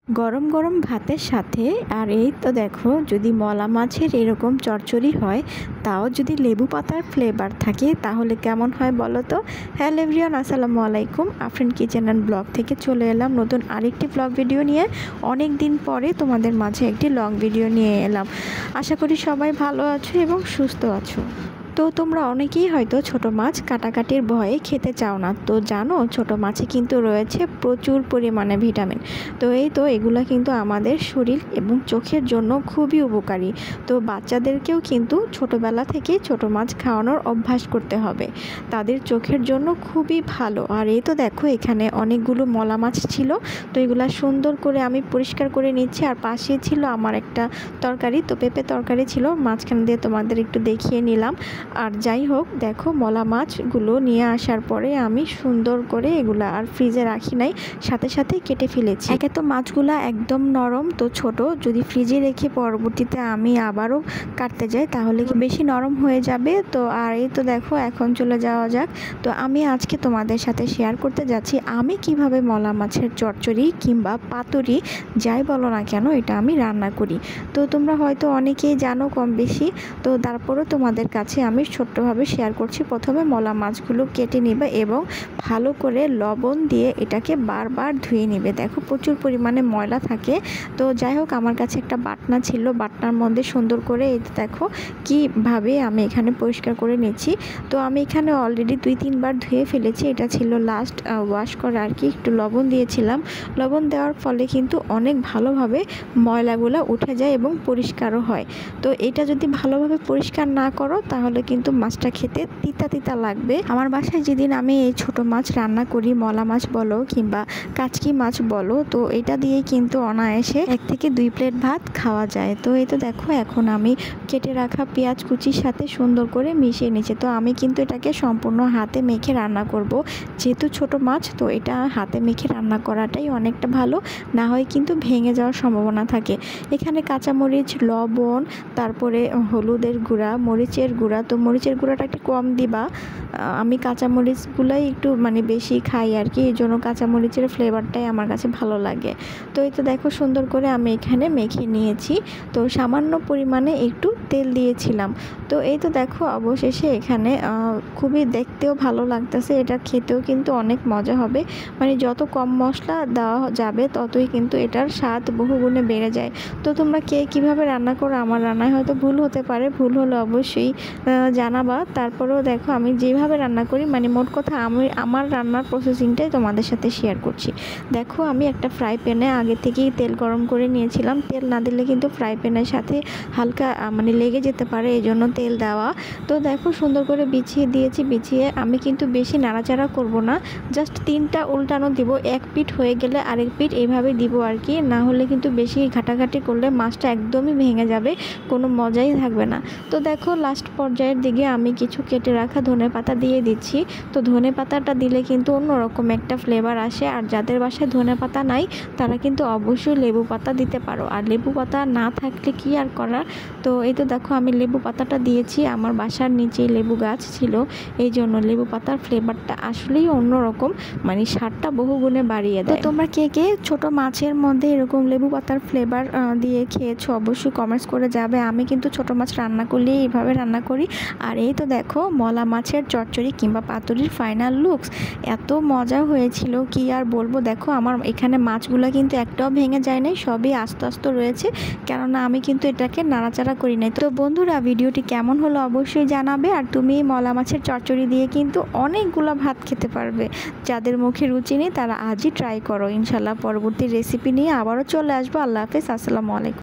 গরম গরম ভাতের সাথে আর এই তো দেখো যদি মলা মাছের এরকম চচ্চড়ি হয়, তাও যদি লেবু পাতার ফ্লেভার থাকে তাহলে কেমন হয় বলো তো। হ্যালো এভরিওয়ান, আসসালামু আলাইকুম। আফরিন কিচেন অ্যান্ড ব্লগ থেকে চলে এলাম নতুন আরেকটি ব্লগ ভিডিও নিয়ে। অনেক দিন পরে তোমাদের মাঝে একটি লং ভিডিও নিয়ে এলাম। আশা করি সবাই ভালো আছো এবং সুস্থ আছো। তো তোমরা অনেকেই হয়তো ছোট মাছ কাটাকাটির ভয়ে খেতে চাও না, তো জানো ছোট মাছে কিন্তু রয়েছে প্রচুর পরিমাণে ভিটামিন। তো এই তো এগুলা কিন্তু আমাদের শরীর এবং চোখের জন্য খুবই উপকারী। তো বাচ্চাদেরকেও কিন্তু ছোটবেলা থেকে ছোট মাছ খাওয়ানোর অভ্যাস করতে হবে, তাদের চোখের জন্য খুবই ভালো। আর এই তো দেখো এখানে অনেকগুলো মলা মাছ ছিল, তো এগুলা সুন্দর করে আমি পরিষ্কার করে নিচ্ছি। আর পাশে ছিল আমার একটা তরকারি, তো পেঁপে তরকারি ছিল, মাঝখান দিয়ে তোমাদের একটু দেখিয়ে নিলাম। আর যাই হোক দেখো মলা মাছগুলো নিয়ে আসার পরে আমি সুন্দর করে এগুলা আর ফ্রিজে রাখি নাই, সাথে সাথে কেটে ফেলেছি। একে তো মাছগুলা একদম নরম, তো ছোট, যদি ফ্রিজে রেখে পরবর্তীতে আমি আবারও কাটতে যাই তাহলে বেশি নরম হয়ে যাবে। তো আর এই তো দেখো এখন চলে যাওয়া যাক। তো আমি আজকে তোমাদের সাথে শেয়ার করতে যাচ্ছি আমি কিভাবে মলা মাছের চচ্চড়ি কিংবা পাতুরি যাই বলো না কেন এটা আমি রান্না করি। তো তোমরা হয়তো অনেকেই জানো কম বেশি, তো তারপরও তোমাদের কাছে আমি ছোট্টভাবে শেয়ার করছি। প্রথমে মলা মাছগুলো কেটে নেবে এবং ভালো করে লবণ দিয়ে এটাকে বারবার ধুয়ে নেবে। দেখো প্রচুর পরিমাণে ময়লা থাকে। তো যাই হোক আমার কাছে একটা বাটনা ছিল, বাটনার মধ্যে সুন্দর করে এই দেখো কীভাবে আমি এখানে পরিষ্কার করে নিচ্ছি। তো আমি এখানে অলরেডি 2-3 বার ধুয়ে ফেলেছি, এটা ছিল লাস্ট ওয়াশ করা আর কি। একটু লবণ দিয়েছিলাম, লবণ দেওয়ার ফলে কিন্তু অনেক ভালোভাবে ময়লাগুলো উঠে যায় এবং পরিষ্কারও হয়। তো এটা যদি ভালোভাবে পরিষ্কার না করো তাহলে কিন্তু মাছটা খেতে তিতা তিতা লাগবে। আমার বাসায় যেদিন আমি এই ছোট মাছ রান্না করি, মলা মাছ বলো কিংবা কাচকি মাছ বলো, তো এটা দিয়েই কিন্তু অনায়াসে 1 থেকে 2 প্লেট ভাত খাওয়া যায়। তো এই তো দেখো এখন আমি কেটে রাখা পেঁয়াজ কুচির সাথে সুন্দর করে মিশিয়ে নিচ্ছি। তো আমি কিন্তু এটাকে সম্পূর্ণ হাতে মেখে রান্না করব, যেহেতু ছোট মাছ তো এটা হাতে মেখে রান্না করাটাই অনেকটা ভালো, না হয় কিন্তু ভেঙে যাওয়ার সম্ভাবনা থাকে। এখানে কাঁচামরিচ, লবণ, তারপরে হলুদের গুঁড়া, মরিচের গুঁড়া, তো মরিচের গুঁড়াটা একটু কম দিবা। আমি কাঁচামরিচগুলাই একটু বেশি খাই আর কি, এই জন্য কাঁচামরিচের ফ্লেভারটাই আমার কাছে ভালো লাগে। তো এই তো দেখো সুন্দর করে আমি এখানে মেখে নিয়েছি। তো সামান্য পরিমাণে একটু তেল দিয়েছিলাম। তো এই তো দেখো অবশেষে এখানে খুবই দেখতেও ভালো লাগতেছে, এটা খেতেও কিন্তু অনেক মজা হবে। যত কম মশলা দেওয়া যাবে ততই কিন্তু এটার স্বাদ বহুগুণে বেড়ে যায়। তো তোমরা কে কীভাবে রান্না করো, আমার রান্নায় হয়তো ভুল হতে পারে, ভুল হলে অবশ্যই জানাবা। তারপরেও দেখো আমি যেভাবে রান্না করি, মোট কথা আমি আমার রান্নার প্রসেসিংটাই তোমাদের সাথে শেয়ার করছি। দেখো আমি একটা ফ্রাই প্যানে আগে থেকেই তেল গরম করে নিয়েছিলাম। তেল না দিলে কিন্তু ফ্রাই প্যানের সাথে হালকা লেগে যেতে পারে, এই জন্য তেল দেওয়া। তো দেখো সুন্দর করে বিছিয়ে দিয়েছি, বিছিয়ে আমি কিন্তু বেশি নাড়াচাড়া করব না, জাস্ট 3টা উল্টানো দিব, এক পিঠ হয়ে গেলে আরেক পিঠ এইভাবে দিব আর কি। না হলে কিন্তু বেশি ঘাটাঘাটি করলে মাছটা একদমই ভেঙে যাবে, কোনো মজাই থাকবে না। তো দেখো লাস্ট পর্যায়ের দিকে আমি কিছু কেটে রাখা ধনেপাতা দিয়ে দিচ্ছি। তো ধনেপাতাটা দিলে কিন্তু অন্যরকম একটা ফ্লেভার আসে। আর যাদের বাসায় ধনেপাতা নাই তারা কিন্তু অবশ্যই লেবু পাতা দিতে পারো, আর লেবু পাতা না থাকলে কি আর করার। তো এই তো দেখো আমি লেবু পাতাটা দিয়েছি, আমার বাসার নিচেই লেবু গাছ ছিল, এই জন্য লেবু পাতার ফ্লেভারটা আসলেই অন্যরকম, স্বাদটা বহুগুণে বাড়িয়ে দেয়। তো তোমরা কে কে ছোট মাছের মধ্যে এরকম লেবু পাতার ফ্লেভার দিয়ে খেয়েছো অবশ্যই কমেন্টস করে যাবে। আমি কিন্তু ছোট মাছ রান্না করলে এইভাবে রান্না করি। আর এই তো দেখো মলা মাছের চচ্চড়ি কিংবা পাতুরির ফাইনাল লুকস, এত মজা হয়েছিল কি আর বলবো। দেখো আমার এখানে মাছগুলো কিন্তু একটাও ভেঙে যায় নাই, সবই আস্তে আস্তে রয়েছে, কেননা আমি কিন্তু এটাকে নাড়াচাড়া করি নাই। তো বন্ধুরা ভিডিওটি কেমন হলো অবশ্যই জানাবে। আর তুমি মলা মাছের চচ্চড়ি দিয়ে কিন্তু অনেকগুলো ভাত খেতে পারবে, যাদের মুখে রুচি নেই তারা আজই ট্রাই করো। ইনশাল্লাহ পরবর্তী রেসিপি নিয়ে আবারও চলে আসবো। আল্লাহ হাফেজ, আসসালামু আলাইকুম।